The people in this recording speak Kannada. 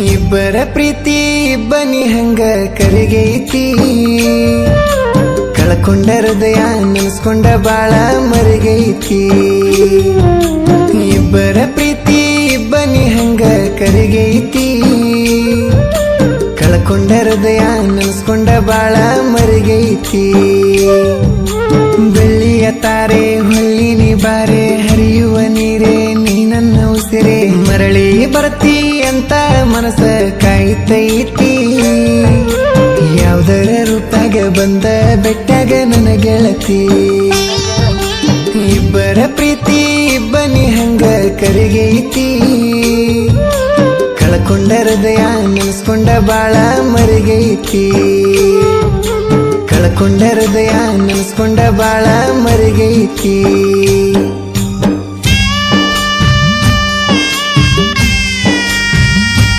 ಇಬ್ಬರ ಪ್ರೀತಿ ಇಬ್ಬನಿ ಹಂಗ ಕರಿಗೈತಿ ಕಳ್ಕೊಂಡ ಹೃದಯ ನೆನೆಸ್ಕೊಂಡ ಬಾಳ ಮರಿಗೈತಿ ಇಬ್ಬರ ಪ್ರೀತಿ ಇಬ್ಬನಿ ಹಂಗ ಕರಿಗೈತಿ ಕಳ್ಕೊಂಡ ಹೃದಯ ನೆನೆಸ್ಕೊಂಡ ಬಾಳ ಮರಿಗೈತಿ ಬೆಳ್ಳಿಯ ತಾರೆ ಹೊಳ್ಳಿನಿ ಬಾರೆ ಹರಿಯುವ ನೀರೇ ನೀ ನನ್ನ ಉಸಿರೇ ಮರಳಿ ಬರ್ತಿ ಅಂತ ಮನಸ ಕಾಯ್ತೈತಿ ಯಾವ್ದರ ರೂಪಾಗ ಬಂದ ಬೆಟ್ಟಾಗ ನನ್ನ ಗೆಳತಿ ಇಬ್ಬರ ಪ್ರೀತಿ ಇಬ್ಬನಿ ಹಂಗ ಕರಿಗೈತಿ ಕಳ್ಕೊಂಡ ಹೃದಯ ನೆನೆಸ್ಕೊಂಡ ಬಾಳ ಮರಿಗೈತಿ ಕಳ್ಕೊಂಡ ಹೃದಯ ನೆನೆಸ್ಕೊಂಡ ಬಾಳ ಮರಿಗೈತಿ